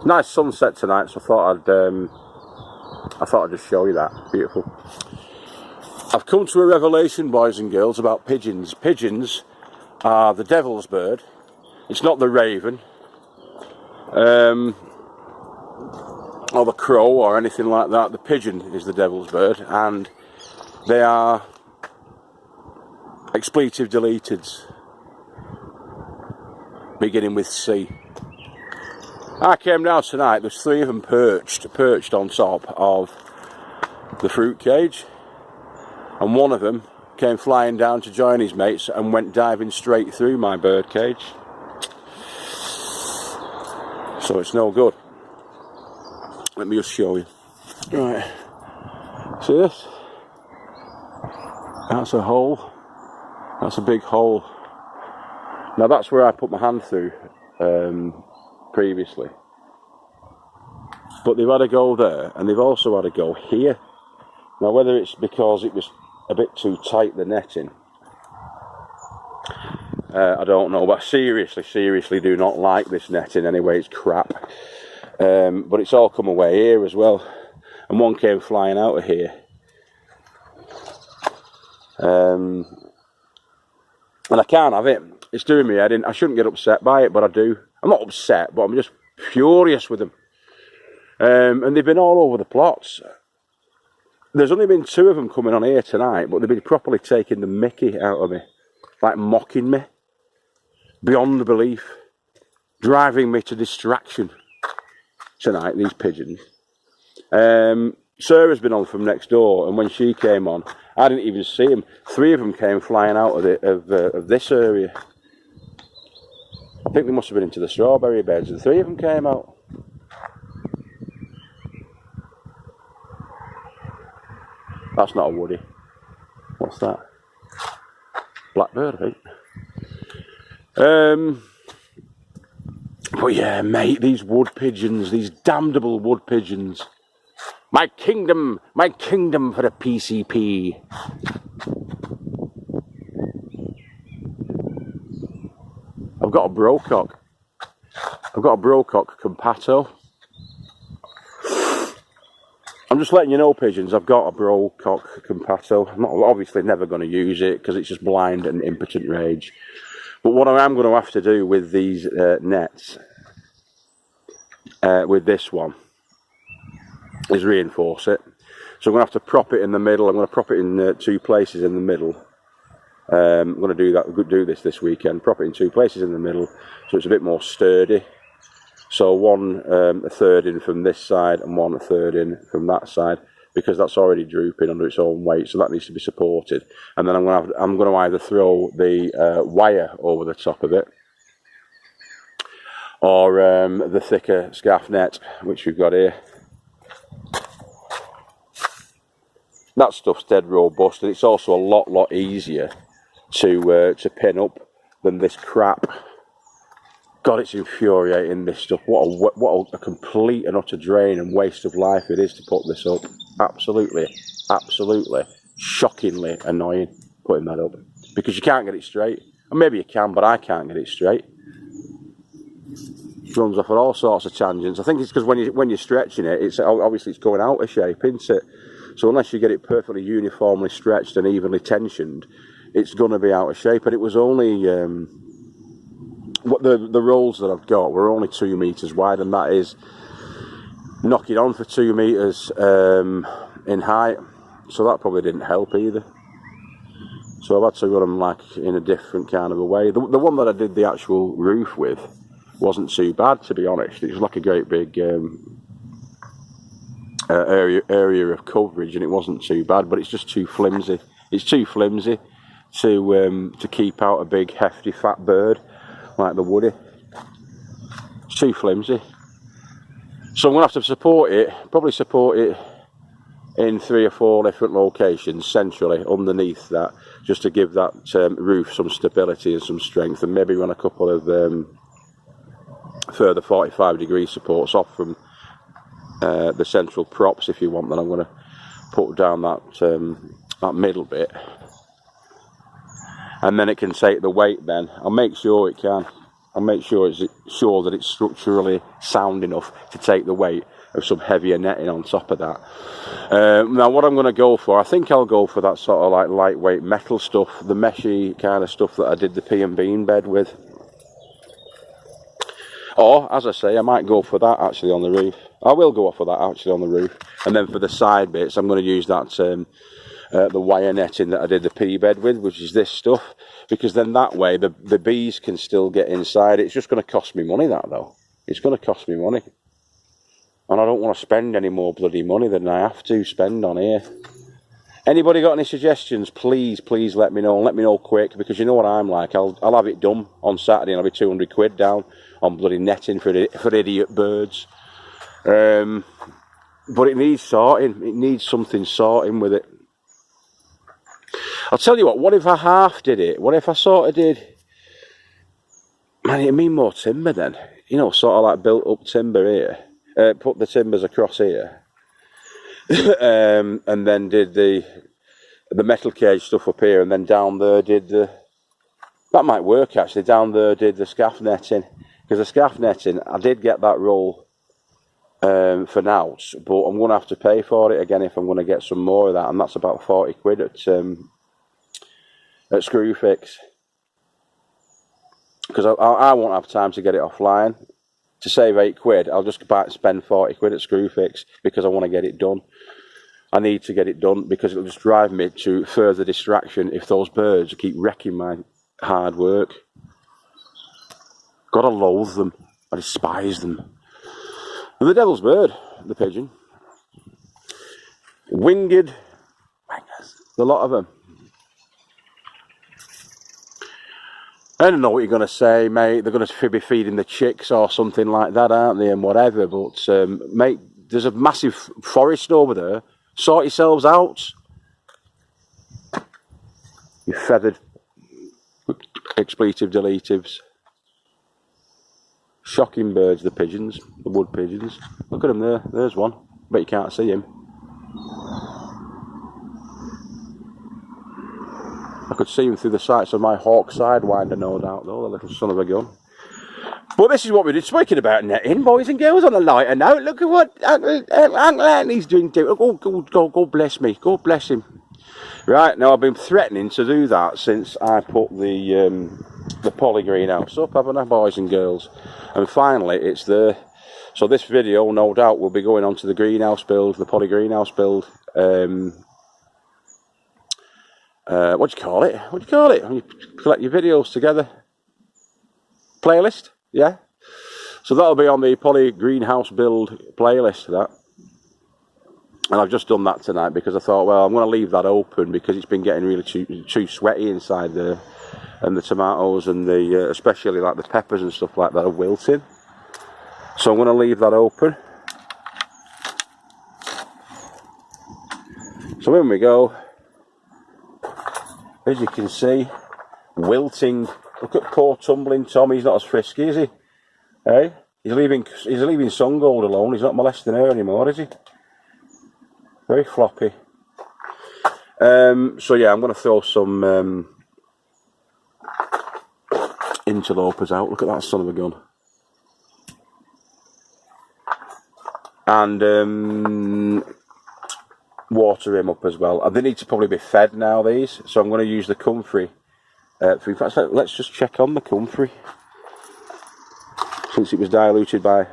Nice sunset tonight, so I thought I'd just show you that. Beautiful. I've come to a revelation, boys and girls, about pigeons. Pigeons are the devil's bird. It's not the raven, or the crow, or anything like that. The pigeon is the devil's bird, and they are expletive deleted, beginning with C. I came down tonight, there's 3 of them perched on top of the fruit cage, and one of them came flying down to join his mates and went diving straight through my bird cage. So it's no good. Let me just show you. Right, see this? That's a hole. That's a big hole. Now that's where I put my hand through previously. But they've had a go there, and they've also had a go here. Now whether it's because it was a bit too tight, the netting, I don't know, but seriously do not like this netting anyway. It's crap. But it's all come away here as well, and one came flying out of here. And I can't have it. It's doing me head in. I shouldn't get upset by it, but I do. I'm not upset, but I'm just furious with them. And they've been all over the plots. There's only been 2 of them coming on here tonight, but they've been properly taking the mickey out of me, like mocking me beyond belief, driving me to distraction tonight, these pigeons. Sarah's been on from next door, and when she came on, I didn't even see them. 3 of them came flying out of this area. I think they must have been into the strawberry beds, and 3 of them came out. That's not a woody. What's that? Blackbird, I think. But yeah, mate, these wood pigeons, these damnable wood pigeons. My kingdom for the PCP. I've got a brocock. I've got a brocock compato. I'm just letting you know, pigeons, I've got a brocock compato. I'm not obviously never going to use it because it's just blind and impotent rage. But what I am going to have to do with these nets, with this one, is reinforce it. So I'm going to have to prop it in the middle. I'm going to prop it in 2 places in the middle. I'm going to do this weekend. Prop it in 2 places in the middle, so it's a bit more sturdy. So one a third in from this side and one a third in from that side, because that's already drooping under its own weight, so that needs to be supported. And then I'm going to either throw the wire over the top of it, or the thicker scarf net, which we've got here. That stuff's dead robust, and it's also a lot easier to pin up than this crap. God, it's infuriating, this stuff. What a complete and utter drain and waste of life it is to put this up. Absolutely, shockingly annoying putting that up, because you can't get it straight. And maybe you can, but I can't get it straight. It runs off at all sorts of tangents. I think it's because when you're stretching it, it's obviously going out of shape, isn't it? So unless you get it perfectly uniformly stretched and evenly tensioned, it's going to be out of shape. And it was only the rolls that I've got were only 2 meters wide, and that is knocking on for 2 meters in height. So that probably didn't help either. So I've had to run them like in a different kind of a way. The one that I did the actual roof with wasn't too bad, to be honest. It was like a great big area of coverage, and it wasn't too bad, but it's just too flimsy. It's too flimsy to keep out a big hefty fat bird like the woody. It's too flimsy. So I'm going to have to probably support it in 3 or 4 different locations centrally underneath that, just to give that roof some stability and some strength, and maybe run a couple of further 45-degree supports off from the central props, if you want. Then I'm going to put down that middle bit, and then it can take the weight. Then I'll make sure it can. I'll make sure that it's structurally sound enough to take the weight of some heavier netting on top of that. Now what I'm going to go for, I think I'll go for that sort of like lightweight metal stuff, the meshy kind of stuff that I did the pea and bean bed with. Or, as I say, I might go for that actually on the roof. I will go for that actually on the roof. And then for the side bits, I'm going to use that the wire netting that I did the pea bed with, which is this stuff. Because then that way, the bees can still get inside. It's just going to cost me money, that though. It's going to cost me money. And I don't want to spend any more bloody money than I have to spend on here. Anybody got any suggestions? Please let me know. Let me know quick, because you know what I'm like. I'll have it done on Saturday and I'll be 200 quid down on bloody netting for idiot birds. But it needs sorting. It needs something sorting with it. I'll tell you what if I half did it? What if I sort of did... Man, it'd mean more timber then. You know, sort of like built up timber here. Put the timbers across here. And then did the metal cage stuff up here, and then down there did the... That might work actually. Down there did the scaff netting. Because the scaff netting, I did get that roll for now, but I'm going to have to pay for it again if I'm going to get some more of that, and that's about 40 quid at Screwfix. Because I won't have time to get it offline. To save 8 quid, I'll just spend 40 quid at Screwfix because I want to get it done. I need to get it done because it'll just drive me to further distraction if those birds keep wrecking my hard work. Gotta loathe them. I despise them. And the devil's bird, the pigeon. Winged wangers. A lot of them. I don't know what you're going to say, mate. They're going to be feeding the chicks or something like that, aren't they, and whatever. But, mate, there's a massive forest over there. Sort yourselves out. You feathered expletive deletives. Shocking birds, the pigeons, the wood pigeons. Look at them there. There's one. Bet you can't see him. I could see him through the sights of my hawk sidewinder, no doubt, though, the little son of a gun. But this is what we did. Speaking about netting, boys and girls, on a lighter note, look at what Uncle Anthony's doing. God bless me. God bless him. Right, now I've been threatening to do that since I put the poly greenhouse up, haven't I, boys and girls? And finally, it's there. So this video, no doubt, will be going on to the greenhouse build, the poly greenhouse build. What do you call it? What do you call it? When you collect your videos together? Playlist? Yeah? So that'll be on the poly greenhouse build playlist, that. And I've just done that tonight because I thought, well, I'm going to leave that open because it's been getting really too sweaty inside there. And the tomatoes and the, especially like the peppers and stuff like that are wilting. So I'm going to leave that open. So in we go. As you can see, wilting. Look at poor tumbling Tom. He's not as frisky, is he? Hey, he's leaving Sungold alone. He's not molesting her anymore, is he? Very floppy. So yeah, I'm going to throw some interlopers out. Look at that son of a gun. And water him up as well. And they need to probably be fed now, these. So I'm going to use the comfrey. In fact, let's just check on the comfrey. Since it was diluted by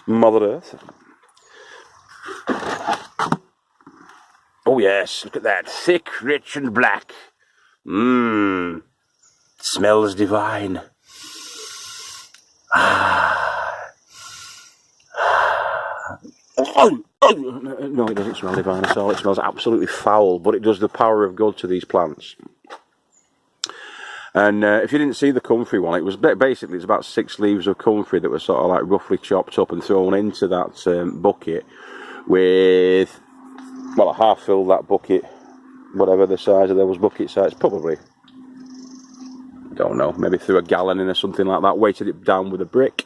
Mother Earth. Oh yes, look at that. Thick, rich and black. Mmm. Smells divine. No, it doesn't smell divine at all. It smells absolutely foul, but it does the power of God to these plants. And if you didn't see the comfrey one, it was basically it's about 6 leaves of comfrey that were sort of like roughly chopped up and thrown into that bucket with, well, I half filled that bucket, whatever the size of those bucket size, probably, don't know, maybe threw a gallon in or something like that, weighted it down with a brick.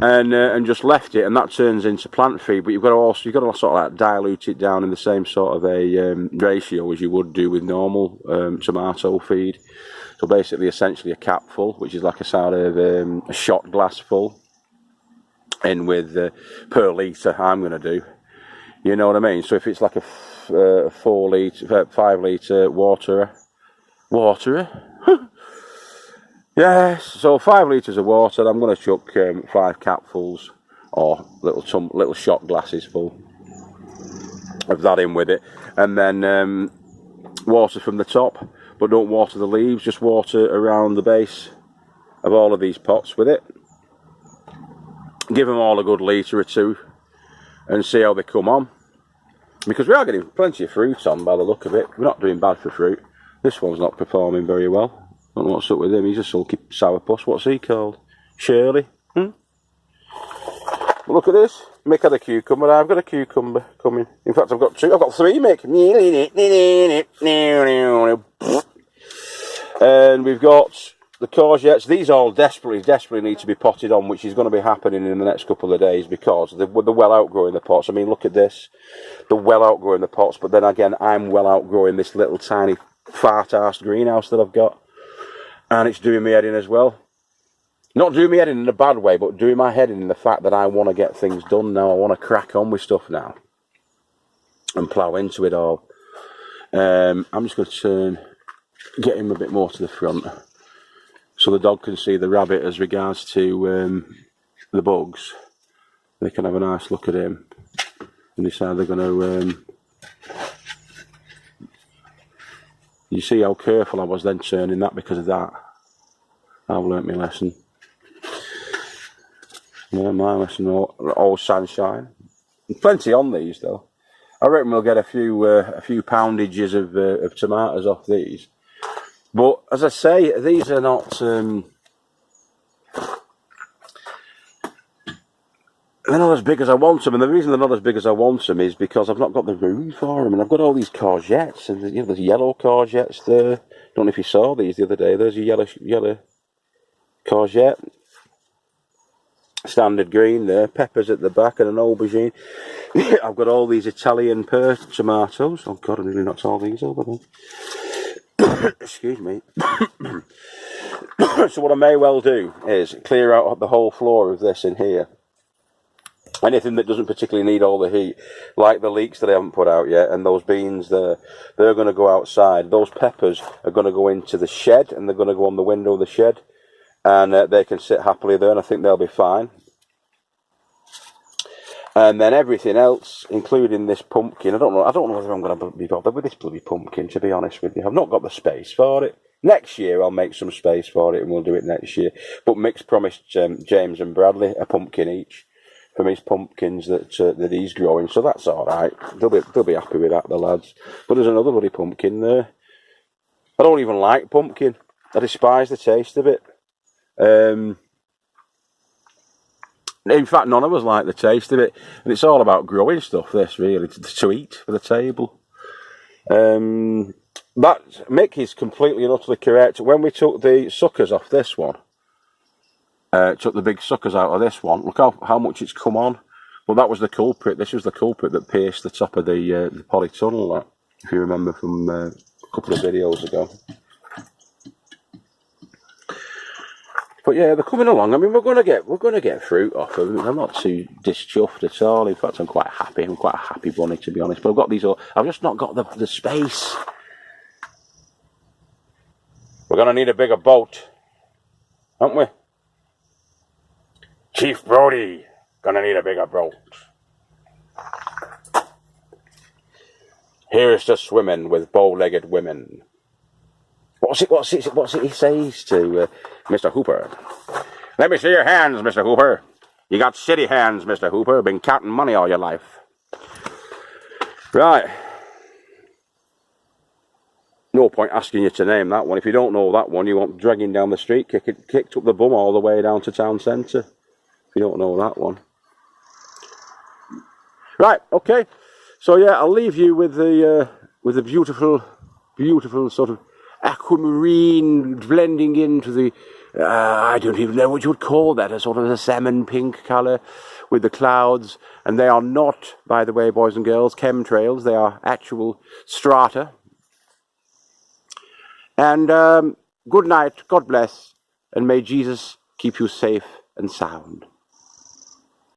And just left it, and that turns into plant feed. But you've got to sort of like dilute it down in the same sort of a ratio as you would do with normal tomato feed. So basically, essentially a cap full, which is like a sort of a shot glass full, in with per litre I'm going to do. You know what I mean? So if it's like a 5 litre waterer, yes. So 5 litres of water. I'm going to chuck 5 capfuls or little shot glasses full of that in with it, and then water from the top. But don't water the leaves. Just water around the base of all of these pots with it. Give them all a good litre or two, and see how they come on. Because we are getting plenty of fruit on by the look of it. We're not doing bad for fruit. This one's not performing very well. I don't know what's up with him. He's a sulky sourpuss. What's he called? Shirley? But look at this. Mick had a cucumber. I've got a cucumber coming. In fact, I've got 2. I've got 3, Mick. And we've got the courgettes. These all desperately need to be potted on, which is going to be happening in the next couple of days because they're well outgrowing the pots. I mean, look at this. They're well outgrowing the pots, but then again, I'm well outgrowing this little tiny fart-arsed greenhouse that I've got. And it's doing me head in as well. Not doing me head in a bad way, but doing my head in the fact that I want to get things done now. I want to crack on with stuff now. And plough into it all. I'm just going to get him a bit more to the front. So the dog can see the rabbit as regards to the bugs. They can have a nice look at him. And decide they're going to... you see how careful I was then turning that because of that. I've learnt my lesson. Yeah, my lesson, all sunshine. Plenty on these though. I reckon we'll get a few poundages of tomatoes off these. But as I say, these are not. They're not as big as I want them, and the reason they're not as big as I want them is because I've not got the room for them, and I've got all these courgettes, and you know, there's yellow courgettes there. Don't know if you saw these the other day. There's a yellow courgette. Standard green there, peppers at the back and an aubergine. I've got all these Italian pear tomatoes. Oh God, I nearly knocked all these over then. Excuse me. So what I may well do is clear out the whole floor of this in here. Anything that doesn't particularly need all the heat, like the leeks that I haven't put out yet, and those beans there, they're going to go outside. Those peppers are going to go into the shed, and they're going to go on the window of the shed. And they can sit happily there, and I think they'll be fine. And then everything else, including this pumpkin, I don't know whether I'm going to be bothered with this bloody pumpkin, to be honest with you. I've not got the space for it. Next year I'll make some space for it, and we'll do it next year. But Mick's promised James and Bradley a pumpkin each from his pumpkins that he's growing, so that's all right. They'll be happy with that, the lads. But there's another bloody pumpkin there. I don't even like pumpkin. I despise the taste of it. In fact, none of us like the taste of it, and it's all about growing stuff. This really to eat for the table. But Mick is completely and utterly correct. When we took the suckers off this one, took the big suckers out of this one. Look how much it's come on. Well, that was the culprit. This was the culprit that pierced the top of the polytunnel. That, if you remember from a couple of videos ago. But yeah, they're coming along. I mean, we're going to get fruit off them. I'm not too dischuffed at all. In fact, I'm quite happy. I'm quite a happy bunny, to be honest. But I've got these all. I've just not got the space. We're going to need a bigger boat, aren't we? Chief Brody, going to need a bigger boat. Here's to swimming with bow-legged women. What's it he says to Mr. Hooper? Let me see your hands, Mr. Hooper. You got city hands, Mr. Hooper. Been counting money all your life. Right. No point asking you to name that one. If you don't know that one, you want dragging down the street, kicked up the bum all the way down to town centre. If you don't know that one. Right, okay. So yeah, I'll leave you with the beautiful sort of aquamarine blending into the, I don't even know what you would call that, a sort of a salmon pink colour with the clouds. And they are not, by the way, boys and girls, chemtrails. They are actual strata. And good night, God bless, and may Jesus keep you safe and sound.